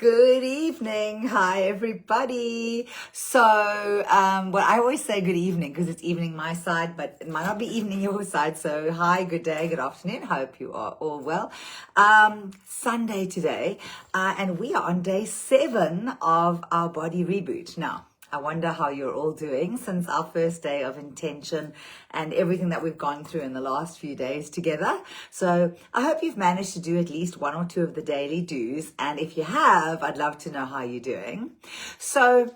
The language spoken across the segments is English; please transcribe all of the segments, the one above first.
Good evening. Hi, everybody. So, well, I always say good evening because it's evening my side, but it might not be evening your side. So, hi, good day, good afternoon. Hope you are all well. Sunday today, and we are on day 7 of our body reboot. Now, I wonder how you're all doing since our first day of intention and everything that we've gone through in the last few days together. So I hope you've managed to do at least 1 or 2 of the daily do's. And if you have, I'd love to know how you're doing. So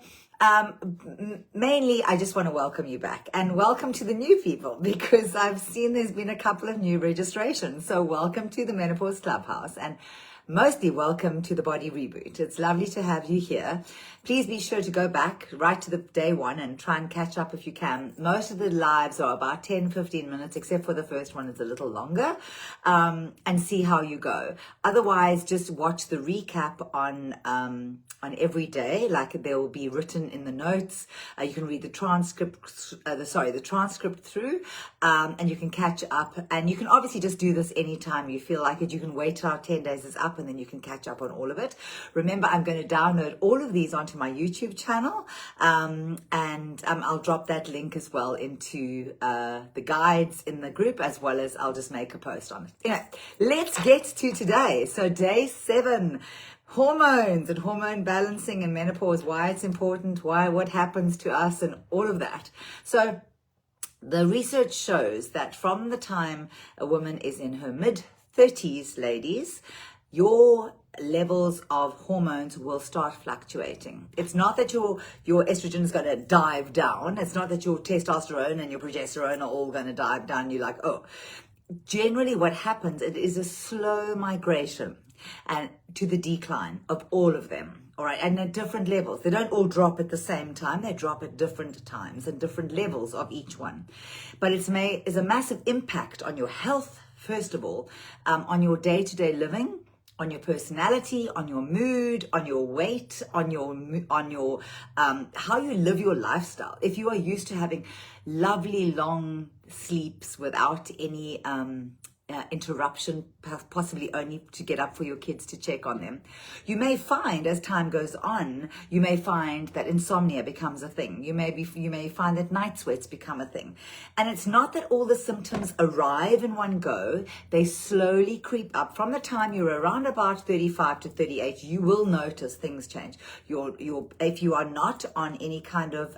mainly, I just want to welcome you back and welcome to the new people because I've seen there's been a couple of new registrations. So welcome to the Menopause Clubhouse and mostly welcome to the body reboot. It's lovely to have you here. Please be sure to go back right to the day 1 and try and catch up if you can. Most of the lives are about 10-15 minutes, except for the first one is a little longer, and see how you go. Otherwise, just watch the recap on every day, like they will be written in the notes. You can read the transcript, the transcript through, and you can catch up. And you can obviously just do this anytime you feel like it. You can wait till our 10 days is up and then you can catch up on all of it. Remember, I'm going to download all of these onto my YouTube channel, and I'll drop that link as well into the guides in the group, as well as I'll just make a post on it. Anyway, let's get to today. So day 7. Hormones and hormone balancing and menopause, why it's important, what happens to us and all of that. So the research shows that from the time a woman is in her mid-30s, ladies, your levels of hormones will start fluctuating. It's not that your estrogen is going to dive down. It's not that your testosterone and your progesterone are all going to dive down. You're like, oh. Generally what happens, it is a slow migration and to the decline of all of them, all right, and at different levels. They don't all drop at the same time. They drop at different times and different levels of each one. But it's a massive impact on your health, first of all, on your day-to-day living, on your personality, on your mood, on your weight, on your how you live your lifestyle. If you are used to having lovely long sleeps without any interruption, possibly only to get up for your kids to check on them, you may find as time goes on, you may find that insomnia becomes a thing. You may find that night sweats become a thing. And it's not that all the symptoms arrive in one go. They slowly creep up. From the time you're around about 35 to 38, you will notice things change. If you are not on any kind of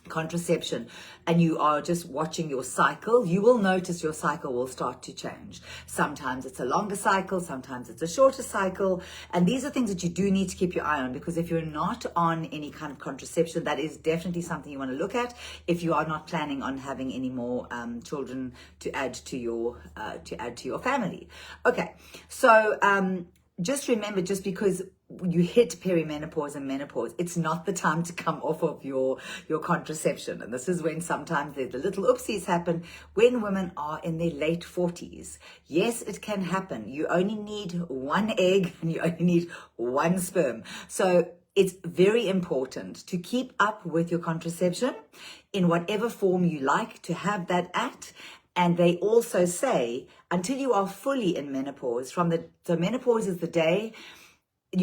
contraception and you are just watching your cycle, you will notice your cycle will start to change. Sometimes it's a longer cycle, sometimes it's a shorter cycle, and these are things that you do need to keep your eye on, because if you're not on any kind of contraception, that is definitely something you want to look at if you are not planning on having any more children to add to your family. Okay, so just remember, just because you hit perimenopause and menopause, it's not the time to come off of your contraception. And this is when sometimes the little oopsies happen when women are in their late 40s. Yes, it can happen. You only need 1 egg and you only need 1 sperm. So it's very important to keep up with your contraception in whatever form you like to have that at. And they also say, until you are fully in menopause, so menopause is the day,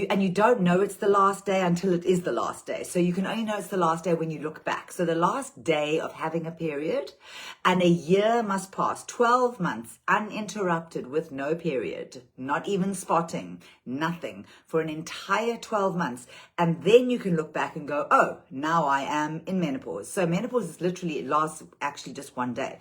and you don't know it's the last day until it is the last day. So you can only know it's the last day when you look back. So the last day of having a period, and a year must pass, 12 months uninterrupted with no period, not even spotting, nothing, for an entire 12 months. And then you can look back and go, oh, now I am in menopause. So menopause is literally, it lasts actually just 1 day.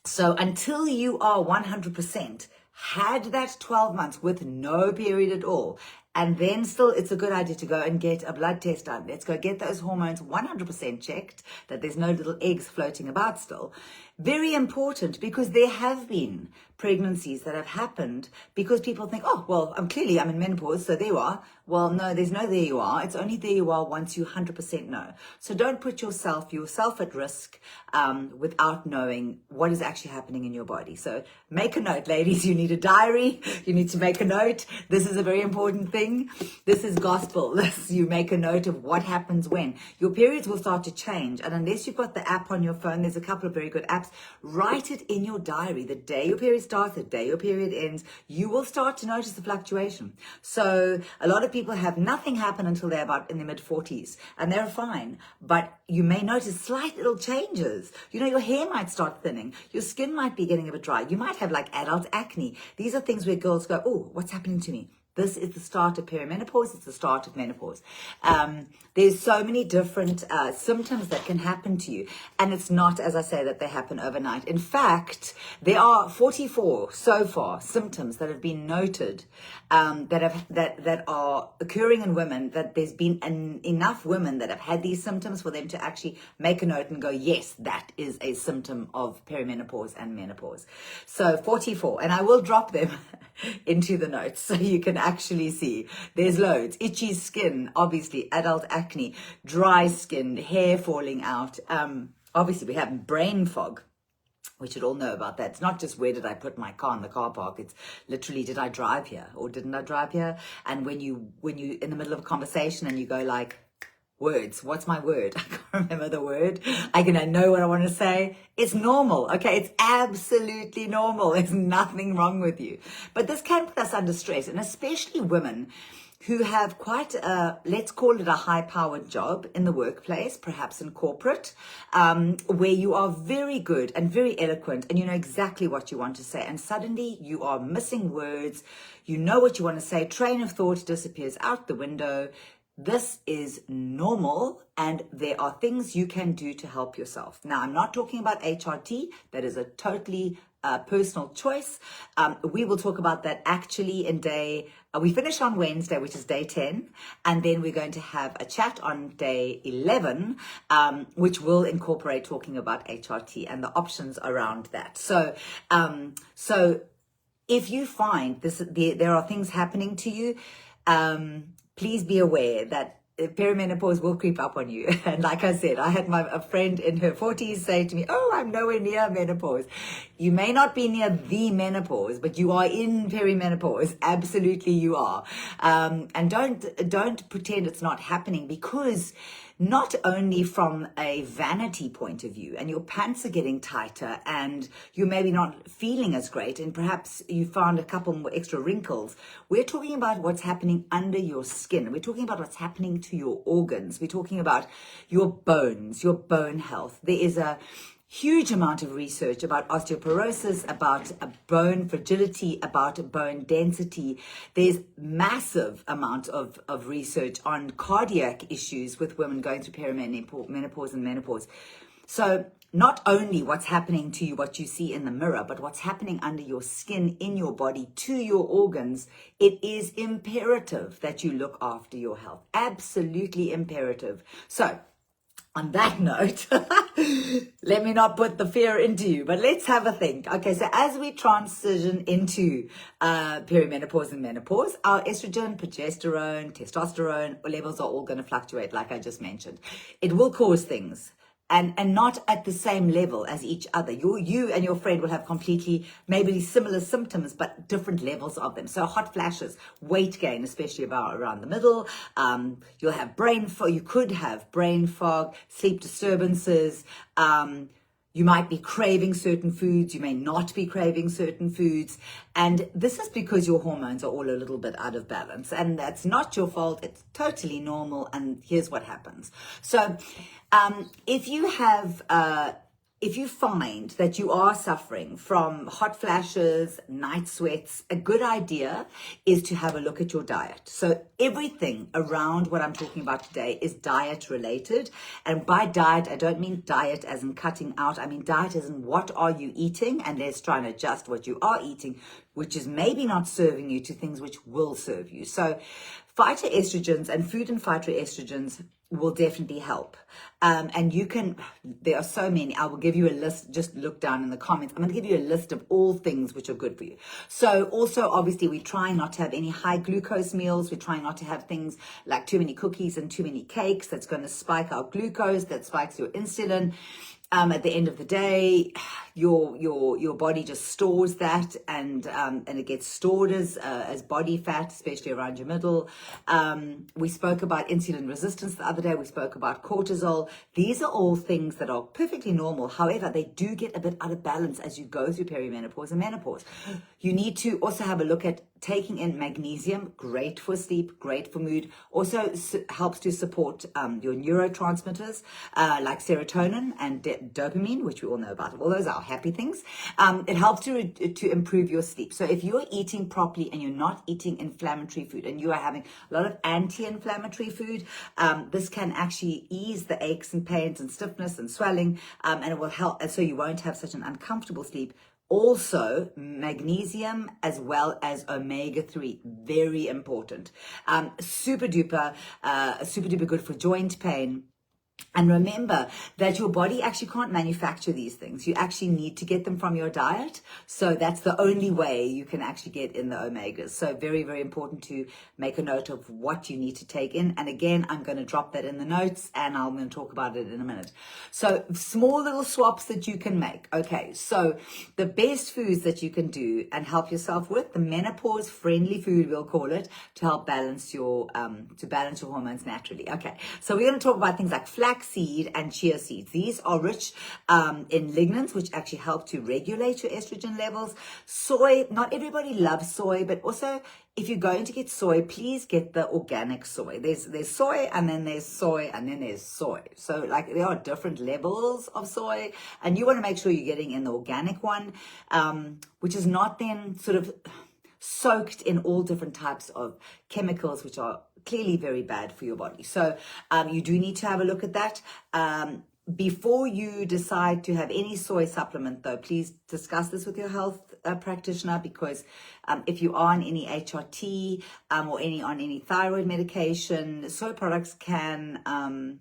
So until you are 100% had that 12 months with no period at all, and then still it's a good idea to go and get a blood test done. Let's go get those hormones 100% checked, that there's no little eggs floating about still. Very important, because there have been pregnancies that have happened because people think, oh, well, I'm in menopause, so there you are. Well, no, there's no there you are. It's only there you are once you 100% know. So don't put yourself at risk without knowing what is actually happening in your body. So make a note, ladies. You need a diary. You need to make a note. This is a very important thing. This is gospel. You make a note of what happens when. Your periods will start to change. And unless you've got the app on your phone, there's a couple of very good apps. write it in your diary. The day your period starts, the day your period ends, you will start to notice the fluctuation. So a lot of people have nothing happen until they're about in their mid-40s, and they're fine. But you may notice slight little changes. Your hair might start thinning. Your skin might be getting a bit dry. You might have like adult acne. These are things where girls go, oh, what's happening to me? This is the start of perimenopause. It's the start of menopause. There's so many different symptoms that can happen to you. And it's not, as I say, that they happen overnight. In fact, there are 44 so far symptoms that have been noted that are occurring in women, that there's been enough women that have had these symptoms for them to actually make a note and go, yes, that is a symptom of perimenopause and menopause. So 44, and I will drop them into the notes so you can actually see. There's loads. Itchy skin, obviously, adult acne, dry skin, hair falling out. Obviously, we have brain fog. We should all know about that. It's not just where did I put my car in the car park. It's literally, did I drive here or didn't I drive here? And when you in the middle of a conversation and you go like, words, what's my word? I can't remember the word. I know what I want to say. It's normal, okay? It's absolutely normal. There's nothing wrong with you. But this can put us under stress, and especially women who have quite let's call it a high-powered job in the workplace, perhaps in corporate, where you are very good and very eloquent and you know exactly what you want to say, and suddenly you are missing words. You know what you want to say. Train of thought disappears out the window. This is normal, and there are things you can do to help yourself. Now, I'm not talking about HRT. That is a totally personal choice. We will talk about that actually in we finish on Wednesday, which is day 10, and then we're going to have a chat on day 11, which will incorporate talking about HRT and the options around that. So if you find there are things happening to you, please be aware that perimenopause will creep up on you. And like I said, I had a friend in her 40s say to me, oh, I'm nowhere near menopause. You may not be near the menopause, but you are in perimenopause. Absolutely you are. And don't pretend it's not happening, because not only from a vanity point of view, and your pants are getting tighter and you're maybe not feeling as great, and perhaps you found a couple more extra wrinkles. We're talking about what's happening under your skin. We're talking about what's happening to your organs. We're talking about your bones, your bone health. There is a huge amount of research about osteoporosis, about bone fragility, about bone density. There's massive amount of research on cardiac issues with women going through perimenopause and menopause. So not only what's happening to you, what you see in the mirror, but what's happening under your skin, in your body, to your organs. It is imperative that you look after your health. Absolutely imperative. So on that note, let me not put the fear into you, but let's have a think. Okay, so as we transition into perimenopause and menopause, our estrogen, progesterone, testosterone levels are all going to fluctuate, like I just mentioned. It will cause things. And not at the same level as each other. You and your friend will have completely, maybe similar symptoms, but different levels of them. So hot flashes, weight gain, especially around the middle. You'll have brain fog. You could have brain fog, sleep disturbances. You might be craving certain foods. You may not be craving certain foods. And this is because your hormones are all a little bit out of balance. And that's not your fault. It's totally normal. And here's what happens. So if you find that you are suffering from hot flashes, night sweats, a good idea is to have a look at your diet. So everything around what I'm talking about today is diet related. And by diet, I don't mean diet as in cutting out. I mean diet as in what are you eating? And let's try and adjust what you are eating, which is maybe not serving you, to things which will serve you. So phytoestrogens and food and phytoestrogens will definitely help. And there are so many. I will give you a list. Just look down in the comments. I'm going to give you a list of all things which are good for you. So also, obviously, we're trying not to have any high glucose meals. We're trying not to have things like too many cookies and too many cakes. That's going to spike our glucose. That spikes your insulin. At the end of the day, your body just stores that, and it gets stored as body fat, especially around your middle. We spoke about insulin resistance the other day. We spoke about cortisol. These are all things that are perfectly normal. However, they do get a bit out of balance as you go through perimenopause and menopause. You need to also have a look at taking in magnesium. Great for sleep, great for mood. Also helps to support your neurotransmitters like serotonin and dopamine, which we all know about. All those are happy things. It helps to improve your sleep. So if you're eating properly and you're not eating inflammatory food and you are having a lot of anti-inflammatory food, this can actually ease the aches and pains and stiffness and swelling, and it will help, and so you won't have such an uncomfortable sleep. Also, magnesium as well as omega-3, very important. Super duper good for joint pain. And remember that your body actually can't manufacture these things. You actually need to get them from your diet. So that's the only way you can actually get in the omegas. So very, very important to make a note of what you need to take in. And again, I'm going to drop that in the notes and I'm going to talk about it in a minute. So small little swaps that you can make. Okay, so the best foods that you can do and help yourself with, the menopause-friendly food, we'll call it, to help balance your hormones naturally. Okay, so we're going to talk about things like flaxseed and chia seeds. These are rich in lignans, which actually help to regulate your estrogen levels. Soy, not everybody loves soy, but also if you're going to get soy, please get the organic soy. There's soy, and then there's soy, and then there's soy. So like there are different levels of soy, and you want to make sure you're getting in the organic one, which is not then sort of soaked in all different types of chemicals, which are clearly very bad for your body. So you do need to have a look at that. Before you decide to have any soy supplement, though, please discuss this with your health practitioner, because if you are on any HRT or on any thyroid medication, soy products can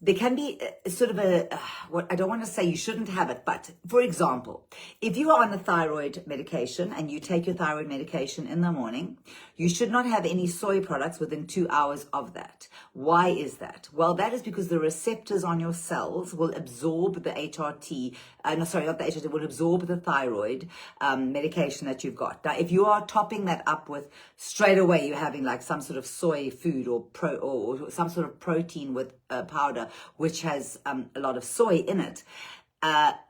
there can be sort of what I don't want to say you shouldn't have it, but for example, if you are on a thyroid medication and you take your thyroid medication in the morning, you should not have any soy products within 2 hours of that. Why is that? Well, that is because the receptors on your cells will absorb the HRT, will absorb the thyroid medication that you've got. Now, if you are topping that up with straight away, you're having like some sort of soy food or some sort of protein with powder, which has a lot of soy in it,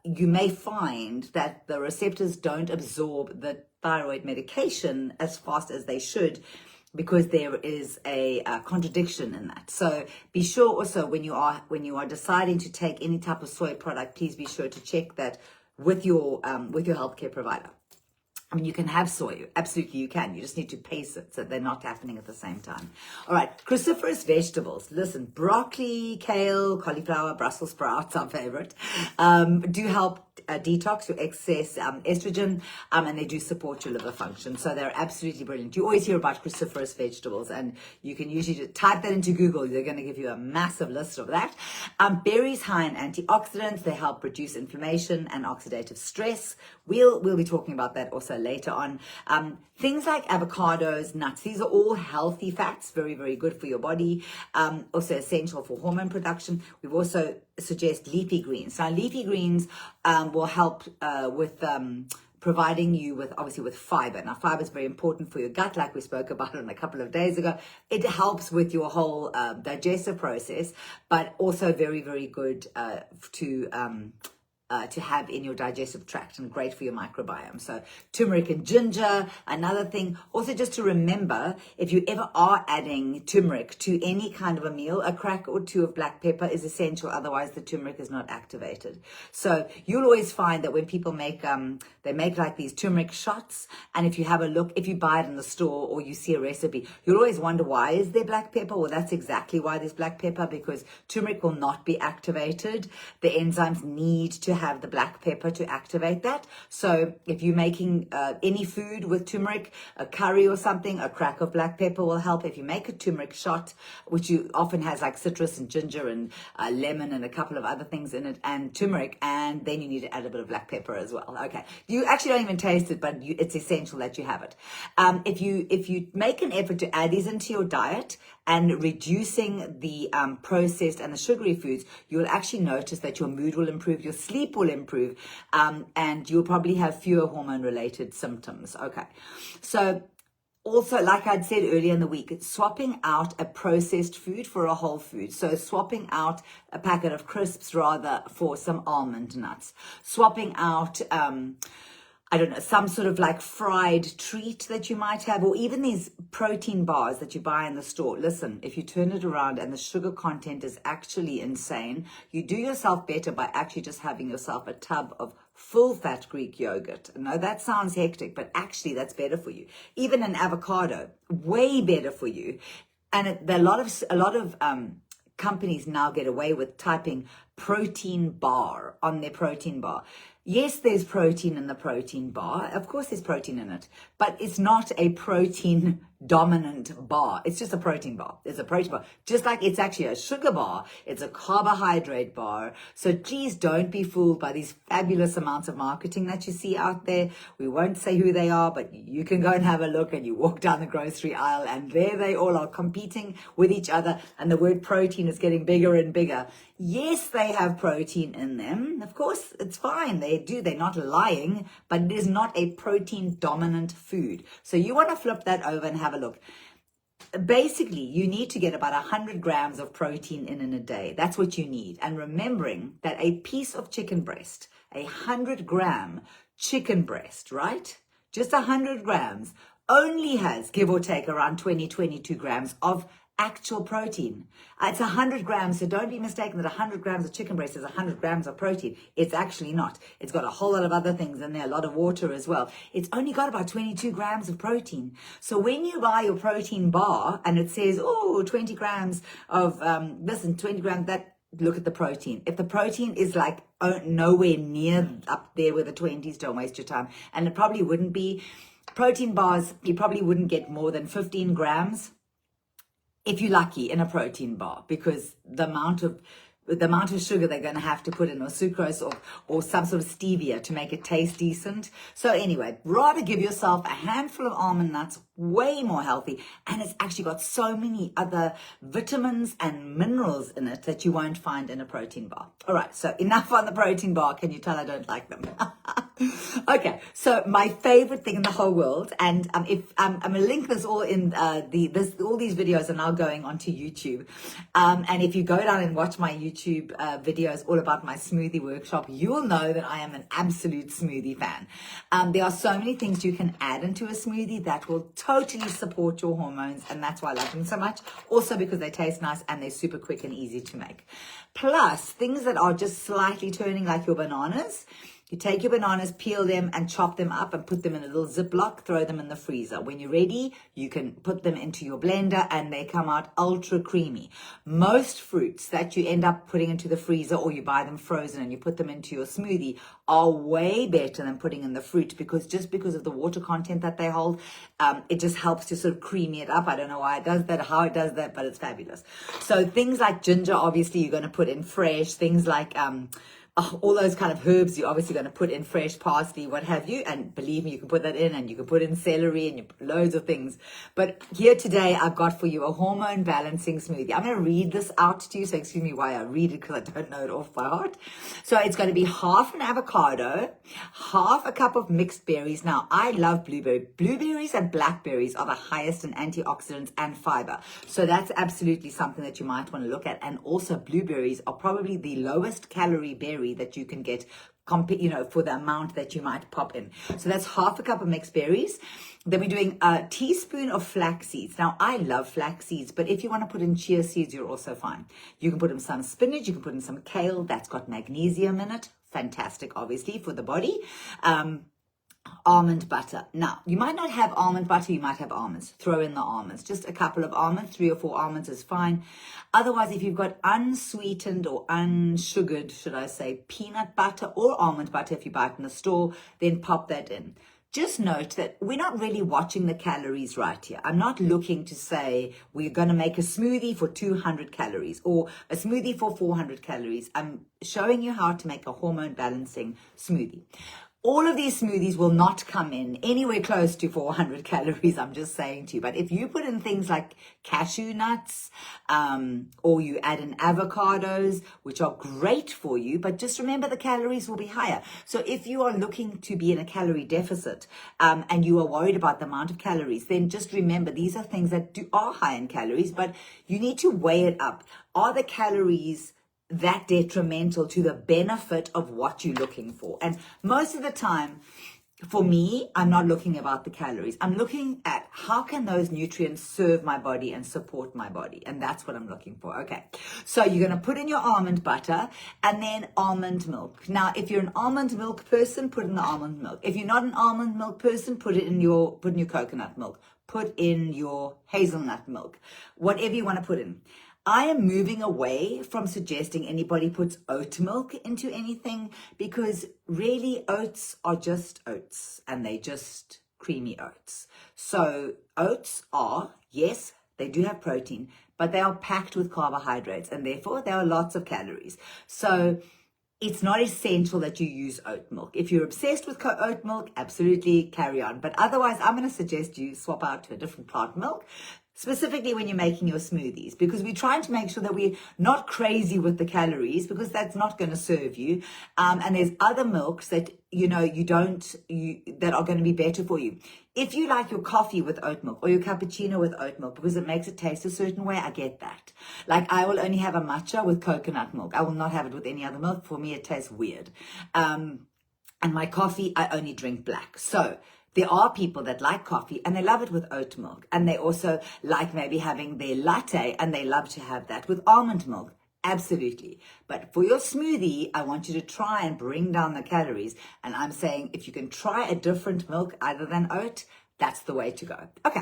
you may find that the receptors don't absorb the thyroid medication as fast as they should, because there is a contradiction in that. So be sure also when you are deciding to take any type of soy product, please be sure to check that with your healthcare provider. I mean, you can have soy, absolutely you can. You just need to pace it so they're not happening at the same time. All right, cruciferous vegetables. Listen, broccoli, kale, cauliflower, Brussels sprouts, our favorite, do help detox your excess estrogen, and they do support your liver function. So they're absolutely brilliant. You always hear about cruciferous vegetables, and you can usually just type that into Google. They're going to give you a massive list of that. Berries high in antioxidants. They help reduce inflammation and oxidative stress. We'll be talking about that also later on. Things like avocados, nuts, these are all healthy fats, very, very good for your body. Also essential for hormone production. We've also suggest leafy greens. Now, leafy greens will help with providing you with, obviously, with fiber. Now, fiber is very important for your gut, like we spoke about it a couple of days ago. It helps with your whole digestive process, but also very, very good to have in your digestive tract, and great for your microbiome. So turmeric and ginger, another thing. Also, just to remember, if you ever are adding turmeric to any kind of a meal, a crack or two of black pepper is essential. Otherwise, the turmeric is not activated. So you'll always find that when people make, they make like these turmeric shots. And if you have a look, if you buy it in the store or you see a recipe, you'll always wonder, why is there black pepper? Well, that's exactly why there's black pepper, because turmeric will not be activated. The enzymes need to to have the black pepper to activate that. So if you're making any food with turmeric, a curry or something, a crack of black pepper will help. If you make a turmeric shot, which you often has like citrus and ginger and lemon and a couple of other things in it, and turmeric, and then you need to add a bit of black pepper as well. Okay, you actually don't even taste it, but it's essential that you have it. If you make an effort to add these into your diet and reducing the processed and the sugary foods, you'll actually notice that your mood will improve, your sleep will improve, and you'll probably have fewer hormone-related symptoms. Okay, so also, like I'd said earlier in the week, it's swapping out a processed food for a whole food. So swapping out a packet of crisps rather for some almond nuts. Swapping out, I don't know, some sort of like fried treat that you might have, or even these protein bars that you buy in the store. Listen, if you turn it around and the sugar content is actually insane, you do yourself better by actually just having yourself a tub of full fat Greek yogurt. I know that sounds hectic, but actually that's better for you. Even an avocado, way better for you. And a lot of companies now get away with typing protein bar on their protein bar. Yes, there's protein in the protein bar. Of course there's protein in it, but it's not a protein dominant bar. It's just a protein bar. It's a protein bar. Just like it's actually a sugar bar. It's a carbohydrate bar. So please don't be fooled by these fabulous amounts of marketing that you see out there. We won't say who they are, but you can go and have a look, and you walk down the grocery aisle and there they all are competing with each other, and the word protein is getting bigger and bigger. Yes, they have protein in them. Of course, it's fine. They do. They're not lying, but it is not a protein dominant food. So you want to flip that over and have a look. Basically, you need to get about 100 grams of protein in a day. That's what you need. And remembering that a piece of chicken breast, 100-gram chicken breast, right? Just 100 grams only has, give or take, around 22 grams of actual protein. It's 100 grams, so don't be mistaken that 100 grams of chicken breast is 100 grams of protein. It's actually not. It's got a whole lot of other things in there, a lot of water as well. It's only got about 22 grams of protein. So when you buy your protein bar and it says, oh, 20 grams of this and 20 grams that, look at the protein. If the protein is like nowhere near up there with the 20s, don't waste your time. And it probably wouldn't be. Protein bars, you probably wouldn't get more than 15 grams if you're lucky in a protein bar, because the amount of sugar they're going to have to put in, or sucrose or some sort of stevia to make it taste decent. So anyway, rather give yourself a handful of almond nuts, way more healthy, and it's actually got so many other vitamins and minerals in it that you won't find in a protein bar. All right, so enough on the protein bar. Can you tell I don't like them? Okay, so my favorite thing in the whole world, and if I'm gonna link this all in all these videos are now going onto YouTube, and if you go down and watch my YouTube videos all about my smoothie workshop, you will know that I am an absolute smoothie fan. There are so many things you can add into a smoothie that will totally support your hormones, and that's why I love them so much. Also because they taste nice and they're super quick and easy to make. Plus, things that are just slightly turning, like your bananas. You take your bananas, peel them and chop them up and put them in a little Ziploc, throw them in the freezer. When you're ready, you can put them into your blender and they come out ultra creamy. Most fruits that you end up putting into the freezer, or you buy them frozen and you put them into your smoothie, are way better than putting in the fruit, because of the water content that they hold, it just helps to sort of creamy it up. I don't know why it does that, how it does that, but it's fabulous. So things like ginger, obviously you're going to put in fresh. Things like all those kind of herbs, you're obviously going to put in fresh, parsley, what have you. And believe me, you can put that in, and you can put in celery and loads of things. But here today, I've got for you a hormone balancing smoothie. I'm going to read this out to you. So excuse me why I read it, because I don't know it off by heart. So it's going to be half an avocado, half a cup of mixed berries. Now, I love blueberry. Blueberries and blackberries are the highest in antioxidants and fiber. So that's absolutely something that you might want to look at. And also blueberries are probably the lowest calorie berry that you can get, for the amount that you might pop in. So that's half a cup of mixed berries. Then we're doing a teaspoon of flax seeds. Now, I love flax seeds, but if you want to put in chia seeds, you're also fine. You can put in some spinach, you can put in some kale, that's got magnesium in it. Fantastic, obviously, for the body. Almond butter. Now, you might not have almond butter, you might have almonds. Throw in the almonds. Just a couple of almonds, 3 or 4 almonds is fine. Otherwise, if you've got unsweetened or unsugared, should I say, peanut butter or almond butter, if you buy it in the store, then pop that in. Just note that we're not really watching the calories right here. I'm not looking to say we're going to make a smoothie for 200 calories or a smoothie for 400 calories. I'm showing you how to make a hormone balancing smoothie. All of these smoothies will not come in anywhere close to 400 calories, I'm just saying to you. But if you put in things like cashew nuts, or you add in avocados, which are great for you, but just remember the calories will be higher. So if you are looking to be in a calorie deficit, and you are worried about the amount of calories, then just remember these are things that are high in calories, but you need to weigh it up. Are the calories that detrimental to the benefit of what you're looking for? And most of the time, for me, I'm not looking about the calories. I'm looking at how can those nutrients serve my body and support my body. And that's what I'm looking for. Okay. So you're going to put in your almond butter and then almond milk. Now, if you're an almond milk person, put in the almond milk. If you're not an almond milk person, put in your coconut milk. Put in your hazelnut milk. Whatever you want to put in. I am moving away from suggesting anybody puts oat milk into anything because really oats are just oats and they just creamy oats. So oats are, yes, they do have protein, but they are packed with carbohydrates and therefore there are lots of calories. So it's not essential that you use oat milk. If you're obsessed with oat milk, absolutely carry on. But otherwise, I'm going to suggest you swap out to a different plant milk, specifically when you're making your smoothies, because we're trying to make sure that we're not crazy with the calories, because that's not going to serve you. And there's other milks that, that are going to be better for you. If you like your coffee with oat milk or your cappuccino with oat milk because it makes it taste a certain way, I get that. Like I will only have a matcha with coconut milk. I will not have it with any other milk. For me, it tastes weird. And my coffee, I only drink black. So there are people that like coffee and they love it with oat milk. And they also like maybe having their latte and they love to have that with almond milk. Absolutely. But for your smoothie, I want you to try and bring down the calories. And I'm saying if you can try a different milk other than oat, that's the way to go. Okay,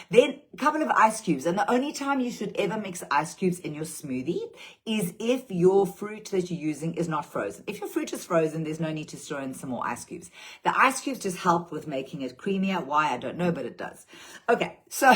then a couple of ice cubes. And the only time you should ever mix ice cubes in your smoothie is if your fruit that you're using is not frozen. If your fruit is frozen, there's no need to throw in some more ice cubes. The ice cubes just help with making it creamier. Why? I don't know, but it does. Okay, so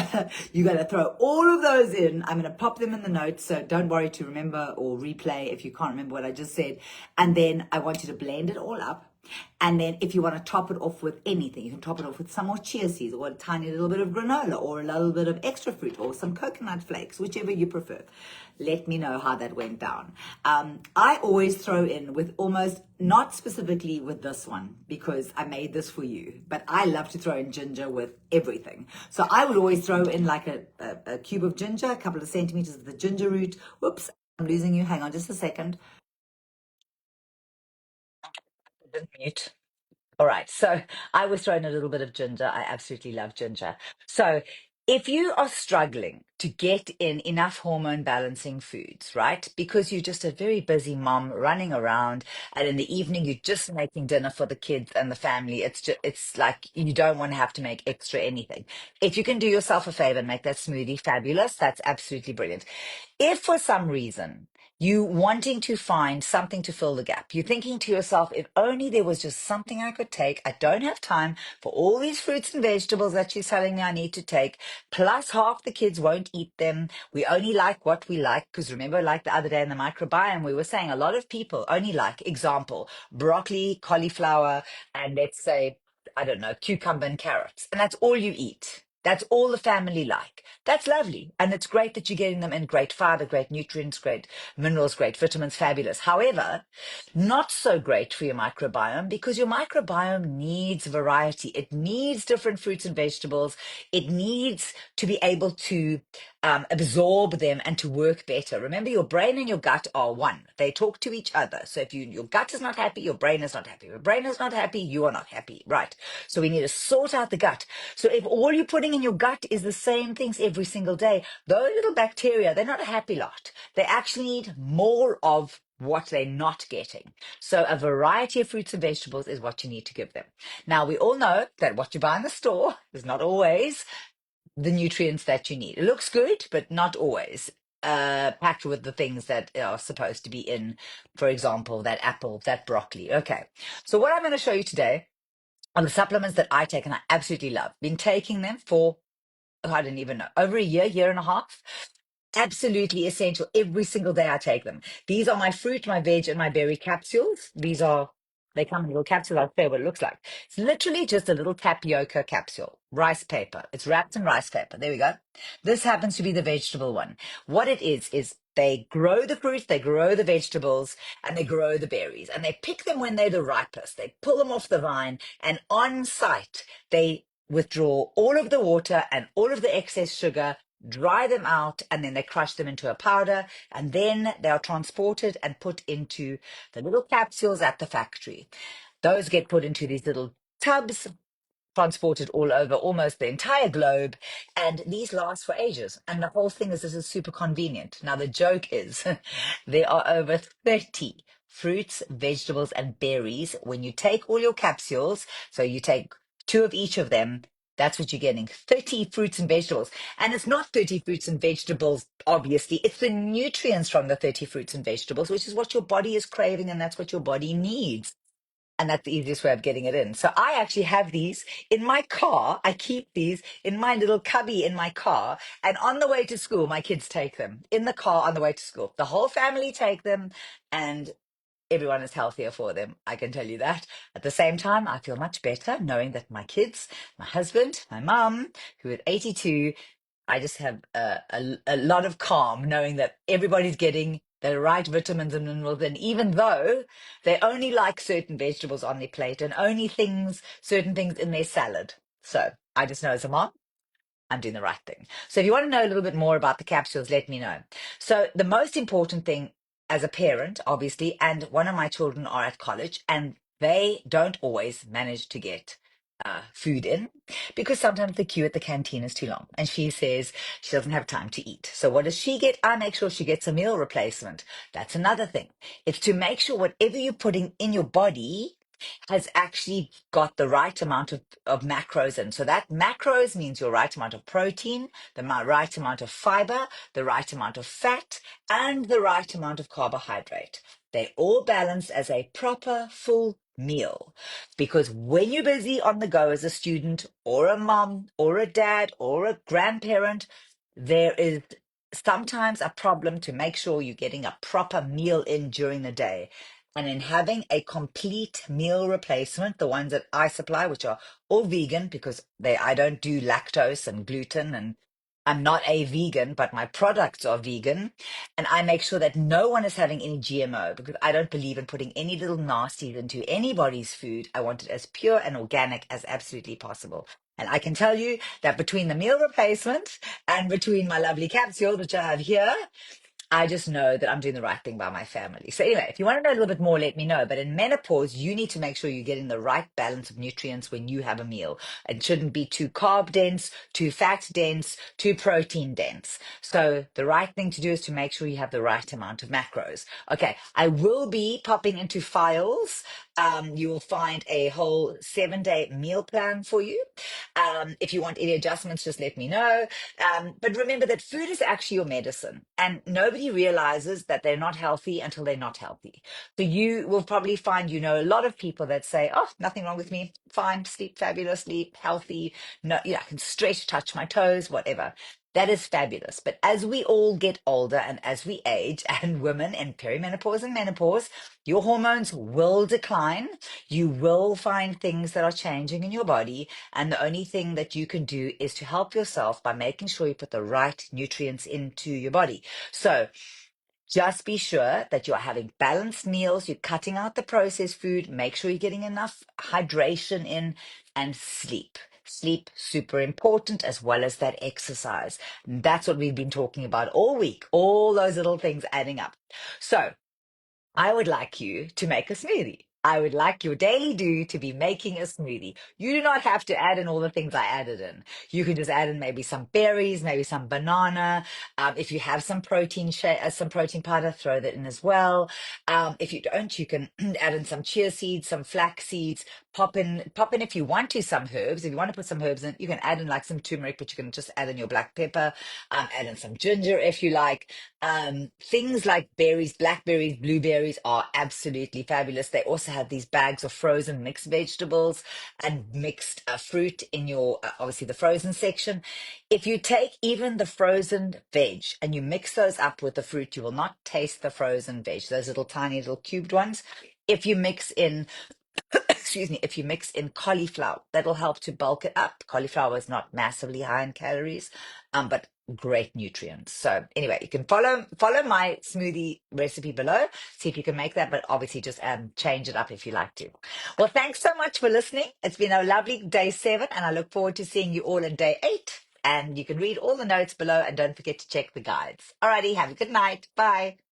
you're going to throw all of those in. I'm going to pop them in the notes, so don't worry to remember or replay if you can't remember what I just said. And then I want you to blend it all up. And then if you want to top it off with anything, you can top it off with some more chia seeds or a tiny little bit of granola or a little bit of extra fruit or some coconut flakes, whichever you prefer. Let me know how that went down. I always throw in with almost, not specifically with this one because I made this for you, but I love to throw in ginger with everything. So I would always throw in like a cube of ginger, a couple of centimeters of the ginger root. Whoops, I'm losing you. Hang on just a second. Didn't mute. All right. So I was throwing a little bit of ginger. I absolutely love ginger. So if you are struggling to get in enough hormone balancing foods, right? Because you're just a very busy mom running around and in the evening you're just making dinner for the kids and the family. It's like you don't want to have to make extra anything. If you can do yourself a favor and make that smoothie fabulous, that's absolutely brilliant. If for some reason you wanting to find something to fill the gap. You're thinking to yourself, if only there was just something I could take. I don't have time for all these fruits and vegetables that she's telling me I need to take. Plus, half the kids won't eat them. We only like what we like. Because remember, like the other day in the microbiome, we were saying a lot of people only like, example, broccoli, cauliflower, and let's say, I don't know, cucumber and carrots. And that's all you eat. That's all the family like. That's lovely. And it's great that you're getting them in great fiber, great nutrients, great minerals, great vitamins, fabulous. However, not so great for your microbiome because your microbiome needs variety. It needs different fruits and vegetables. It needs to be able to absorb them and to work better. Remember, your brain and your gut are one. They talk to each other. So if your gut is not happy, your brain is not happy. If your brain is not happy, you are not happy. Right. So we need to sort out the gut. So if all you're putting in your gut is the same things every single day, those little bacteria, they're not a happy lot. They actually need more of what they're not getting. So a variety of fruits and vegetables is what you need to give them. Now, we all know that what you buy in the store is not always the nutrients that you need. It looks good, but not always. Packed with the things that are supposed to be in, for example, that apple, that broccoli. Okay. So what I'm going to show you today are the supplements that I take and I absolutely love. Been taking them for, oh, I don't even know, over a year, year and a half. Absolutely essential. Every single day I take them. These are my fruit, my veg, and my berry capsules. They come in little capsules. I'll show you what it looks like. It's literally just a little tapioca capsule, rice paper. It's wrapped in rice paper. There we go. This happens to be the vegetable one. What it is they grow the fruits, they grow the vegetables, and they grow the berries. And they pick them when they're the ripest. They pull them off the vine, and on site, they withdraw all of the water and all of the excess sugar, dry them out, and then they crush them into a powder, and then they are transported and put into the little capsules at the factory. Those get put into these little tubs, transported all over almost the entire globe, and these last for ages. And the whole thing is this is super convenient. Now the joke is there are over 30 fruits, vegetables, and berries when you take all your capsules. So you take two of each of them. That's what you're getting, 30 fruits and vegetables. And it's not 30 fruits and vegetables, obviously. It's the nutrients from the 30 fruits and vegetables, which is what your body is craving, and that's what your body needs. And that's the easiest way of getting it in. So I actually have these in my car. I keep these in my little cubby in my car. And on the way to school, my kids take them in the car on the way to school. The whole family take them, and everyone is healthier for them. I can tell you that. At the same time, I feel much better knowing that my kids, my husband, my mum, who is 82, I just have a lot of calm knowing that everybody's getting the right vitamins and minerals. And even though they only like certain vegetables on their plate and only certain things in their salad. So I just know as a mom, I'm doing the right thing. So if you want to know a little bit more about the capsules, let me know. So the most important thing as a parent, obviously, and one of my children are at college and they don't always manage to get food in because sometimes the queue at the canteen is too long and she says she doesn't have time to eat. So what does she get? I make sure she gets a meal replacement. That's another thing. It's to make sure whatever you're putting in your body has actually got the right amount of macros in. So that macros means your right amount of protein, right amount of fiber, the right amount of fat, and the right amount of carbohydrate. They all balance as a proper full meal. Because when you're busy on the go as a student or a mom or a dad or a grandparent, there is sometimes a problem to make sure you're getting a proper meal in during the day. And in having a complete meal replacement, the ones that I supply, which are all vegan because I don't do lactose and gluten, and I'm not a vegan, but my products are vegan. And I make sure that no one is having any GMO because I don't believe in putting any little nasties into anybody's food. I want it as pure and organic as absolutely possible. And I can tell you that between the meal replacement and between my lovely capsule, which I have here, I just know that I'm doing the right thing by my family. So anyway, if you want to know a little bit more, let me know. But in menopause, you need to make sure you're getting the right balance of nutrients when you have a meal. It shouldn't be too carb dense, too fat dense, too protein dense. So the right thing to do is to make sure you have the right amount of macros. Okay, I will be popping into files. You will find a whole 7-day meal plan for you. If you want any adjustments, just let me know. But remember that food is actually your medicine, and nobody realizes that they're not healthy until they're not healthy. So you will probably find, a lot of people that say, oh, nothing wrong with me, fine, sleep fabulously, healthy, no, I can stretch, touch my toes, whatever. That is fabulous. But as we all get older and as we age, and women in perimenopause and menopause, your hormones will decline. You will find things that are changing in your body. And the only thing that you can do is to help yourself by making sure you put the right nutrients into your body. So just be sure that you're having balanced meals, you're cutting out the processed food, make sure you're getting enough hydration in, and sleep. Sleep, super important, as well as that exercise. And that's what we've been talking about all week, all those little things adding up. So I would like you to make a smoothie. I would like your daily do to be making a smoothie. You do not have to add in all the things I added in. You can just add in maybe some berries, maybe some banana. If you have some protein powder, throw that in as well. If you don't, you can add in some chia seeds, some flax seeds. Pop in if you want to some herbs. If you want to put some herbs in, you can add in like some turmeric, but you can just add in your black pepper. Add in some ginger if you like. Things like berries, blackberries, blueberries are absolutely fabulous. They also have these bags of frozen mixed vegetables and mixed fruit in your, obviously, the frozen section. If you take even the frozen veg and you mix those up with the fruit, you will not taste the frozen veg, those little tiny little cubed ones. If you mix in excuse me, if you mix in cauliflower, that'll help to bulk it up. Cauliflower is not massively high in calories, but great nutrients. So anyway, you can follow my smoothie recipe below, see if you can make that, but obviously just change it up if you like to. Well, thanks so much for listening. It's been a lovely day 7, and I look forward to seeing you all in day 8. And you can read all the notes below, and don't forget to check the guides. Alrighty, have a good night. Bye.